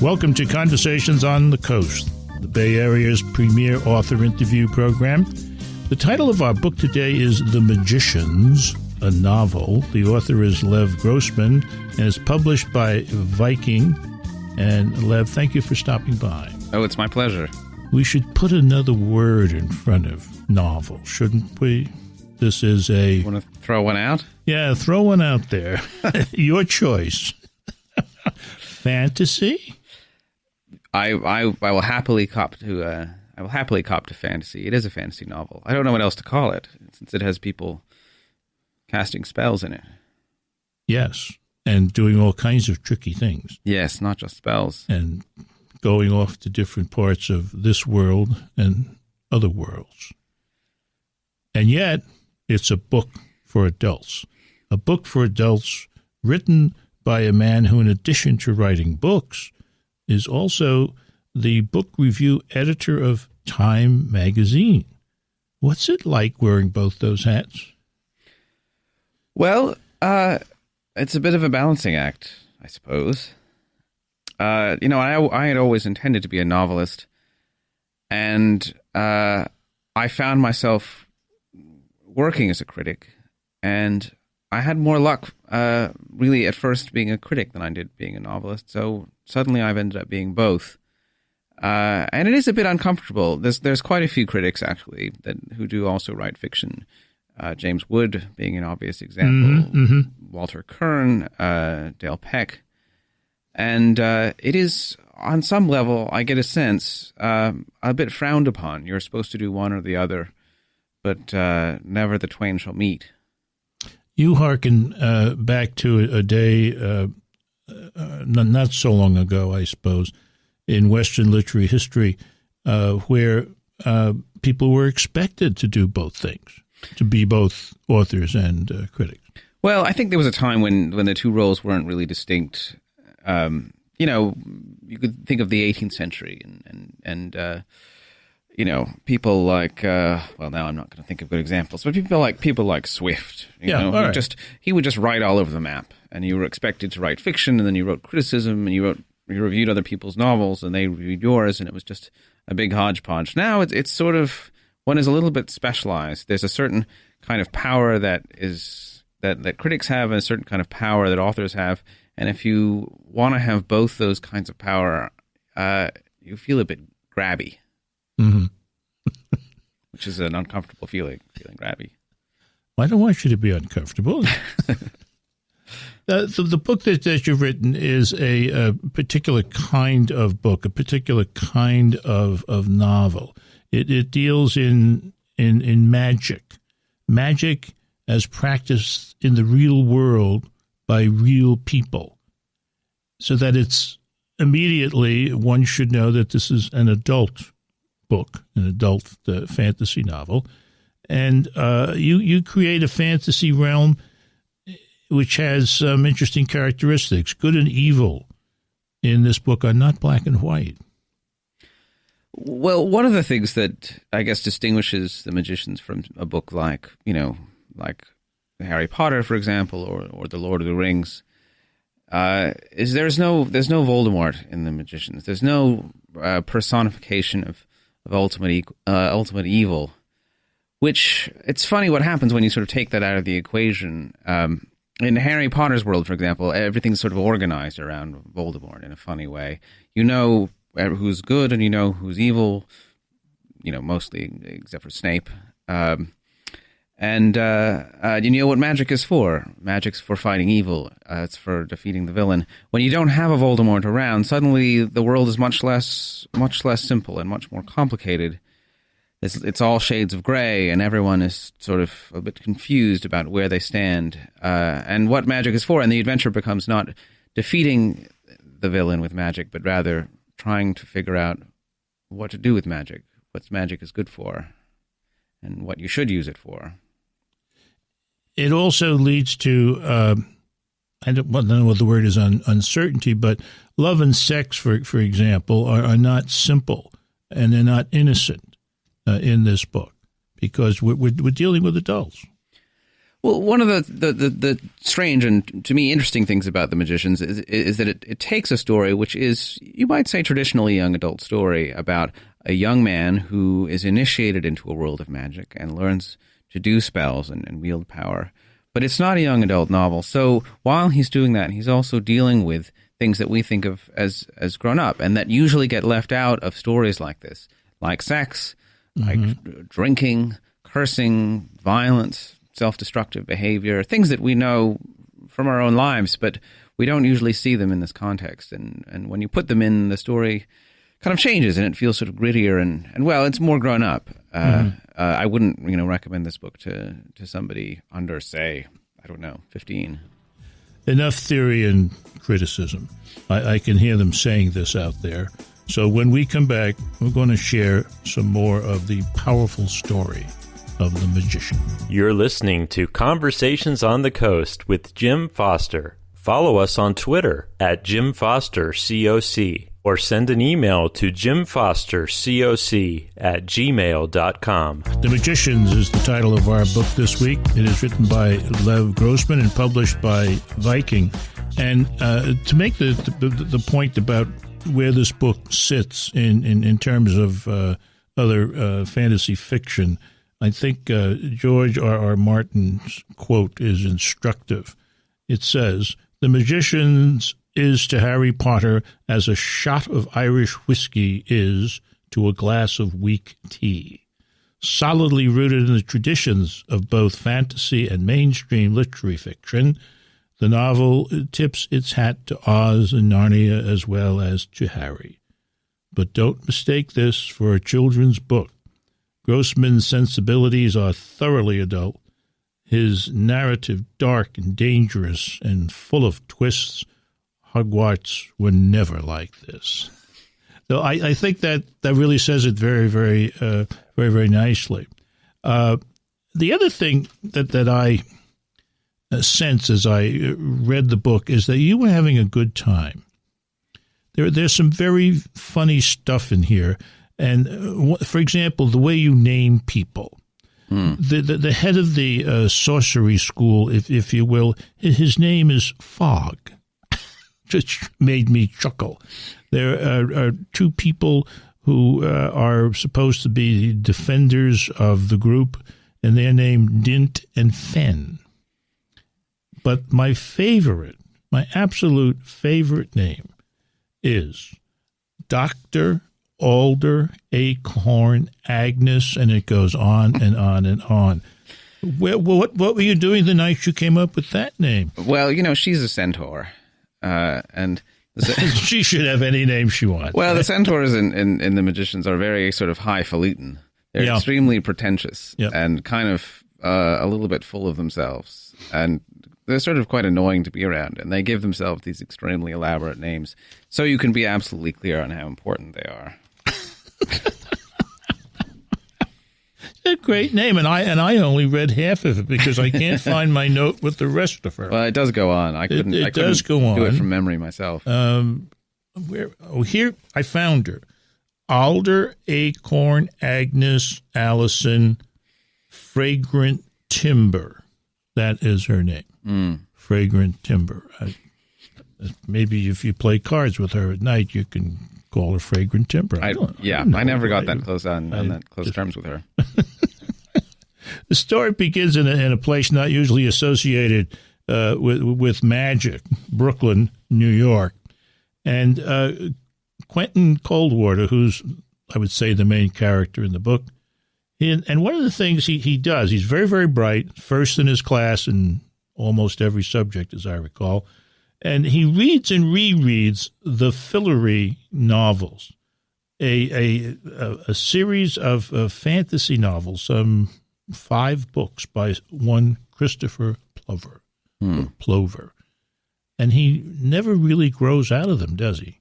Welcome to Conversations on the Coast, the Bay Area's premier author interview program. The title of our book today is The Magicians, a novel. The author is Lev Grossman and is published by Viking. And Lev, thank you for stopping by. Oh, it's my pleasure. We should put another word in front of novel, shouldn't we? This is a... Want to throw one out? Yeah, throw one out there. Your choice. Fantasy? I will happily cop to fantasy. It is a fantasy novel. I don't know what else to call it, since it has people casting spells in it. Yes, and doing all kinds of tricky things. Yes, not just spells. And going off to different parts of this world and other worlds. And yet, it's a book for adults. A book for adults written by a man who, in addition to writing books, is also the book review editor of Time magazine. What's it like wearing both those hats? Well, it's a bit of a balancing act, I suppose. I had always intended to be a novelist, and I found myself working as a critic, and I had more luck, really, at first being a critic than I did being a novelist. So suddenly I've ended up being both. And it is a bit uncomfortable. There's quite a few critics, actually, who do also write fiction. James Wood being an obvious example. Walter Kern, Dale Peck. And it is, on some level, I get a sense, a bit frowned upon. You're supposed to do one or the other, but never the twain shall meet. You hearken back to a day not so long ago, I suppose, in Western literary history, where people were expected to do both things, to be both authors and critics. Well, I think there was a time when the two roles weren't really distinct. You could think of the 18th century and people like, now I'm not going to think of good examples, but people like Swift. He would just write all over the map, and you were expected to write fiction, and then you wrote criticism, and you reviewed other people's novels, and they reviewed yours, and it was just a big hodgepodge. Now it's sort of, one is a little bit specialized. There's a certain kind of power that critics have, and a certain kind of power that authors have, and if you want to have both those kinds of power, you feel a bit grabby. Mm-hmm. Which is an uncomfortable feeling grabby. I don't want you to be uncomfortable. The book that you've written is a particular kind of book, a particular kind of novel. It deals in magic as practiced in the real world by real people, so that it's immediately one should know that this is an adult book, an adult fantasy novel, and you create a fantasy realm which has some interesting characteristics. Good and evil in this book are not black and white. Well, one of the things that I guess distinguishes The Magicians from a book like Harry Potter, for example, or The Lord of the Rings, is there's no Voldemort in The Magicians. There's no personification of ultimate evil, which it's funny what happens when you sort of take that out of the equation. In Harry Potter's world, for example, everything's sort of organized around Voldemort in a funny way. You know who's good and you know who's evil, mostly except for Snape. And you know what magic is for. Magic's for fighting evil. It's for defeating the villain. When you don't have a Voldemort around, suddenly the world is much less simple and much more complicated. It's all shades of gray, and everyone is sort of a bit confused about where they stand and what magic is for. And the adventure becomes not defeating the villain with magic, but rather trying to figure out what to do with magic, what magic is good for, and what you should use it for. It also leads to, I don't know what the word is on uncertainty, but love and sex, for example, are not simple, and they're not innocent in this book, because we're dealing with adults. Well, one of the strange and, to me, interesting things about The Magicians is that it takes a story which is, you might say, traditionally young adult story about a young man who is initiated into a world of magic and learns to do spells and wield power. But it's not a young adult novel. So while he's doing that, he's also dealing with things that we think of as grown up and that usually get left out of stories like this, like sex, like drinking, cursing, violence, self-destructive behavior, things that we know from our own lives, but we don't usually see them in this context. And when you put them in, the story kind of changes and it feels sort of grittier and well, it's more grown up. I wouldn't, recommend this book to somebody under, say, 15. Enough theory and criticism. I can hear them saying this out there. So when we come back, we're going to share some more of the powerful story of The Magician. You're listening to Conversations on the Coast with Jim Foster. Follow us on Twitter at Jim Foster COC or send an email to jimfostercoc@gmail.com. The Magicians is the title of our book this week. It is written by Lev Grossman and published by Viking. And to make the point about where this book sits in terms of other fantasy fiction, I think George R.R. Martin's quote is instructive. It says, "The Magicians is to Harry Potter as a shot of Irish whiskey is to a glass of weak tea. Solidly rooted in the traditions of both fantasy and mainstream literary fiction, the novel tips its hat to Oz and Narnia as well as to Harry. But don't mistake this for a children's book. Grossman's sensibilities are thoroughly adult, his narrative dark and dangerous and full of twists. Hogwarts were never like this." So I think that really says it very, very, very nicely. The other thing that I sense as I read the book is that you were having a good time. There's some very funny stuff in here. And, for example, the way you name people. The head of the sorcery school, if you will, his name is Fog. Just made me chuckle. There are two people who are supposed to be defenders of the group, and they're named Dint and Fen. But my absolute favorite name is Dr. Alder, Acorn, Agnes, and it goes on and on and on. What were you doing the night you came up with that name? Well, she's a centaur. And she should have any name she wants. Well, the centaurs in The Magicians are very sort of highfalutin. They're extremely pretentious and kind of a little bit full of themselves. And they're sort of quite annoying to be around. And they give themselves these extremely elaborate names so you can be absolutely clear on how important they are. A great name, and I only read half of it because I can't find my note with the rest of her. Well, it does go on. I couldn't do it from memory myself. Here I found her: Alder, Acorn, Agnes, Allison, Fragrant Timber. That is her name. Fragrant Timber. Maybe if you play cards with her at night, you can call her Fragrant Timber. I never got that close on close terms with her. The story begins in a place not usually associated with magic, Brooklyn, New York. And Quentin Coldwater, who's, I would say, the main character in the book, and one of the things he does, he's very, very bright, first in his class in almost every subject, as I recall, and he reads and rereads the Fillory novels, a series of fantasy novels, 5 books by one Christopher Plover. And he never really grows out of them, does he?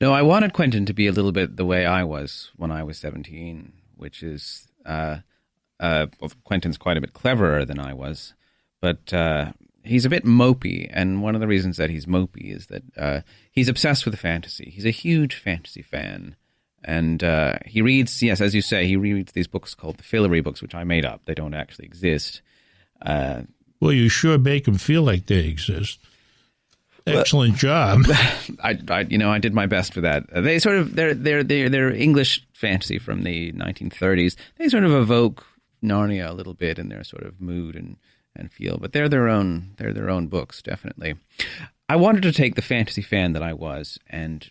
No, I wanted Quentin to be a little bit the way I was when I was 17, which is, Quentin's quite a bit cleverer than I was, but he's a bit mopey, and one of the reasons that he's mopey is that he's obsessed with fantasy. He's a huge fantasy fan, and he reads, yes, as you say, he reads these books called the Fillory books, which I made up. They don't actually exist. Well, you sure make them feel like they exist. Excellent job. I did my best for that. They sort of they're English fantasy from the 1930s. They sort of evoke Narnia a little bit in their sort of mood and feel, but they're their own books, definitely. I wanted to take the fantasy fan that I was and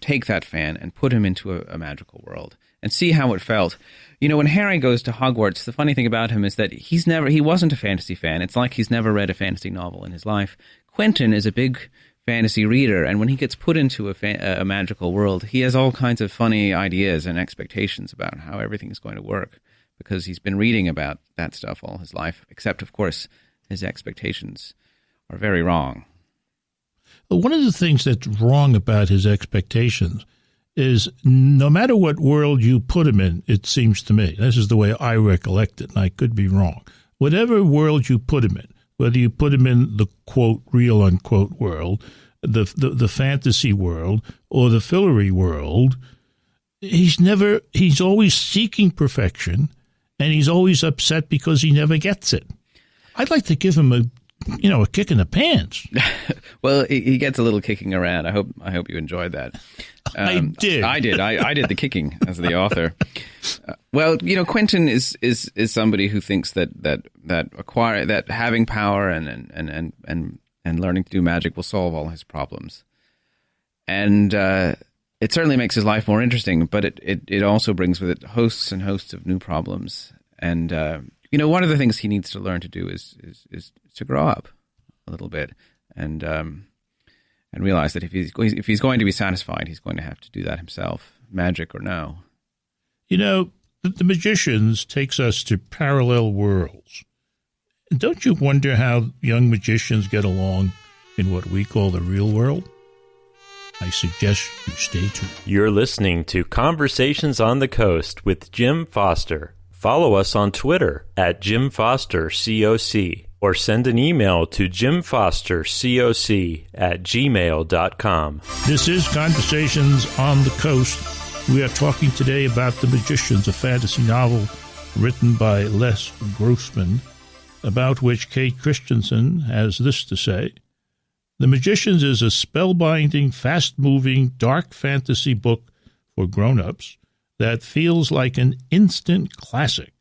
take that fan and put him into a magical world and see how it felt. You know, when Harry goes to Hogwarts, the funny thing about him is that he wasn't a fantasy fan. It's like he's never read a fantasy novel in his life. Quentin is a big fantasy reader, and when he gets put into a magical world, he has all kinds of funny ideas and expectations about how everything is going to work, because he's been reading about that stuff all his life, except, of course, his expectations are very wrong. One of the things that's wrong about his expectations is no matter what world you put him in, it seems to me, this is the way I recollect it, and I could be wrong, whatever world you put him in, whether you put him in the, quote, real, unquote world, the fantasy world, or the Fillory world, he's always seeking perfection, and he's always upset because he never gets it. I'd like to give him a kick in the pants. Well, he gets a little kicking around. I hope you enjoyed that. I did. I did. I did the kicking as the author. Well, Quentin is somebody who thinks that having power and learning to do magic will solve all his problems, and it certainly makes his life more interesting. But it also brings with it hosts and hosts of new problems. And one of the things he needs to learn to do is to grow up a little bit and realize that if he's going to be satisfied, he's going to have to do that himself, magic or no. The Magicians takes us to parallel worlds. Don't you wonder how young magicians get along in what we call the real world? I suggest you stay tuned. You're listening to Conversations on the Coast with Jim Foster. Follow us on Twitter at JimFosterCoc or send an email to jimfostercoc@gmail.com. This is Conversations on the Coast. We are talking today about The Magicians, a fantasy novel written by Lev Grossman, about which Kate Christensen has this to say. The Magicians is a spellbinding, fast-moving, dark fantasy book for grown-ups that feels like an instant classic.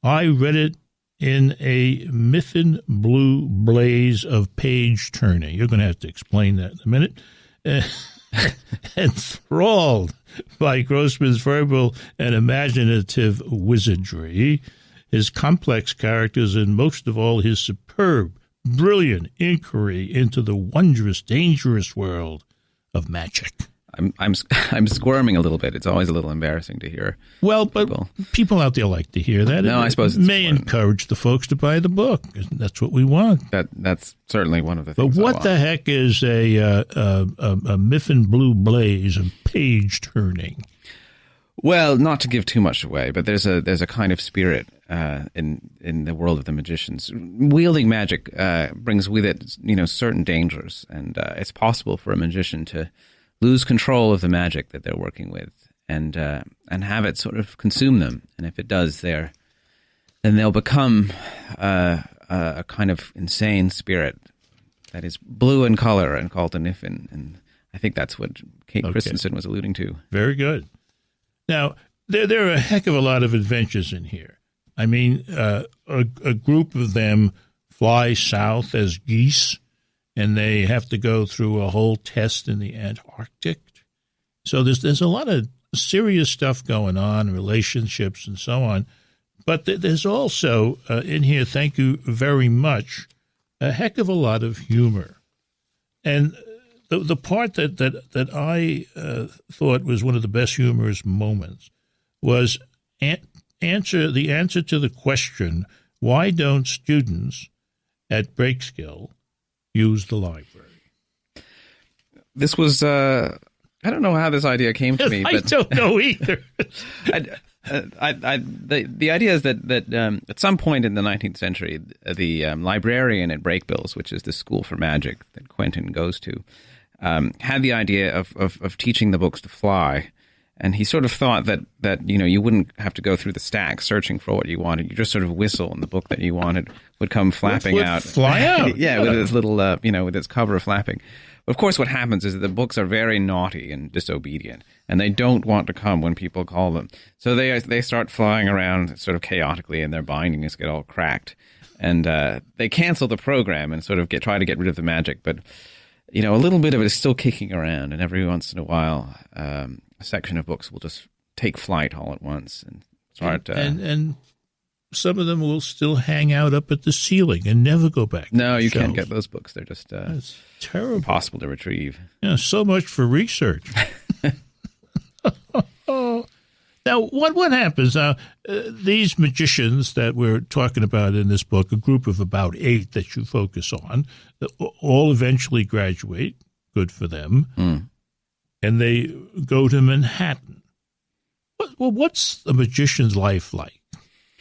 I read it in a Miffin blue blaze of page turning. You're going to have to explain that in a minute. Enthralled by Grossman's verbal and imaginative wizardry, his complex characters, and most of all, his superb, brilliant inquiry into the wondrous, dangerous world of magic. I'm squirming a little bit. It's always a little embarrassing to hear. Well, but people out there like to hear that. No, I suppose it may encourage the folks to buy the book. That's what we want. That's certainly one of the things. But what the heck is a Miffin blue blaze of page turning? Well, not to give too much away, but there's a kind of spirit in the world of the Magicians. Wielding magic brings with it certain dangers, and it's possible for a magician to lose control of the magic that they're working with, and have it sort of consume them. And if it does, then they'll become a kind of insane spirit that is blue in color and called a Niffin. And I think that's what Kate Christensen was alluding to. Very good. Now, there are a heck of a lot of adventures in here. I mean, a group of them fly south as geese, and they have to go through a whole test in the Antarctic. So there's a lot of serious stuff going on, relationships and so on. But there's also in here, thank you very much, a heck of a lot of humor. And the part that I thought was one of the best humorous moments was the answer to the question, why don't students at Breakskill use the library? This was, I don't know how this idea came to me. I don't know either. The idea is that at some point in the 19th century, the librarian at Breakbills, which is the school for magic that Quentin goes to, had the idea of teaching the books to fly. And he sort of thought that you wouldn't have to go through the stack searching for what you wanted. You just sort of whistle, and the book that you wanted would come flapping out. Fly out. Yeah, with its little, with its cover flapping. Of course, what happens is that the books are very naughty and disobedient, and they don't want to come when people call them. So they start flying around sort of chaotically, and their bindings get all cracked. And they cancel the program and sort of try to get rid of the magic. But, a little bit of it is still kicking around, and every once in a while, a section of books will just take flight all at once and start... And some of them will still hang out up at the ceiling and never go back. No, you can't get those books. They're just That's terrible. Impossible to retrieve. Yeah, so much for research. Now, what happens? These magicians that we're talking about in this book, a group of about 8 that you focus on, all eventually graduate. Good for them. Mm. And they go to Manhattan. What's a magician's life like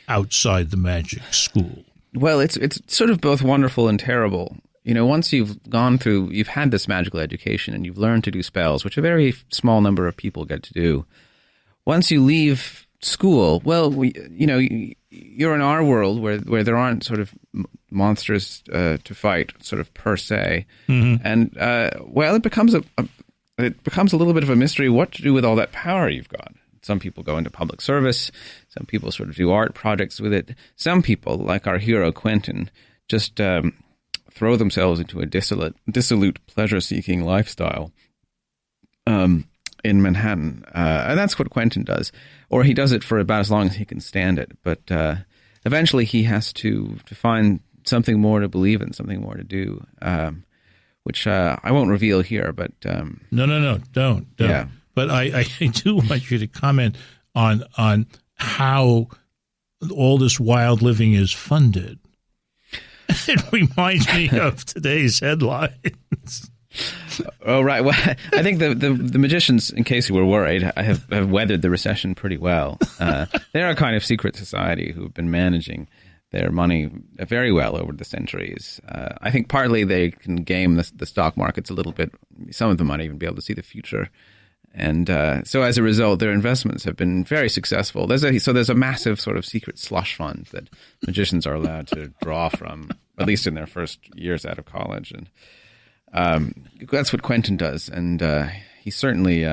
outside the magic school? Well, it's sort of both wonderful and terrible. Once you've had this magical education and you've learned to do spells, which a very small number of people get to do. Once you leave school, well, you're in our world where there aren't sort of monsters to fight, sort of per se, and it becomes a little bit of a mystery what to do with all that power you've got. Some people go into public service. Some people sort of do art projects with it. Some people, like our hero Quentin, just throw themselves into a dissolute pleasure-seeking lifestyle. In Manhattan. And that's what Quentin does. Or he does it for about as long as he can stand it. But eventually he has to find something more to believe in, something more to do, which I won't reveal here. But No, don't. Yeah. But I do want you to comment on how all this wild living is funded. It reminds me of today's headlines. Oh, right. Well, I think the magicians, in case you were worried, have weathered the recession pretty well. They're a kind of secret society who have been managing their money very well over the centuries. I think partly they can game the stock markets a little bit. Some of them might even be able to see the future. And so as a result, their investments have been very successful. There's a massive sort of secret slush fund that magicians are allowed to draw from, at least in their first years out of college. And that's what Quentin does, and he certainly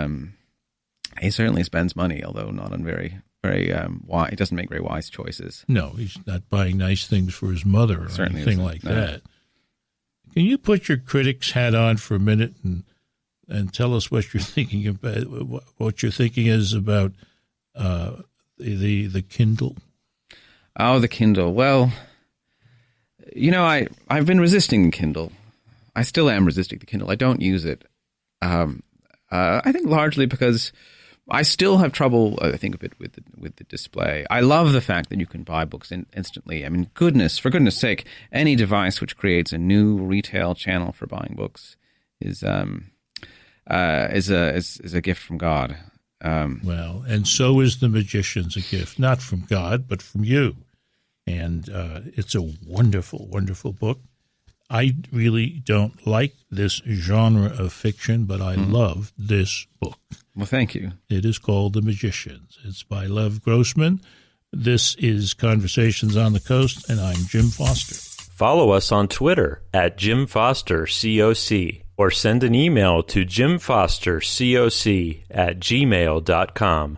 spends money, although not on very wise. He doesn't make very wise choices. No, he's not buying nice things for his mother or Certainly anything like that. Can you put your critic's hat on for a minute and tell us what you're thinking about? What you're thinking is about the Kindle? Oh, the Kindle. Well, I've been resisting the Kindle. I still am resisting the Kindle. I don't use it. I think largely because I still have trouble, I think, a bit with the display. I love the fact that you can buy books instantly. I mean, for goodness sake, any device which creates a new retail channel for buying books is a gift from God. Well, and so is The Magician's a gift, not from God, but from you. And it's a wonderful, wonderful book. I really don't like this genre of fiction, but I love this book. Well, thank you. It is called The Magicians. It's by Lev Grossman. This is Conversations on the Coast, and I'm Jim Foster. Follow us on Twitter at Jim Foster COC, or send an email to jimfostercoc@gmail.com.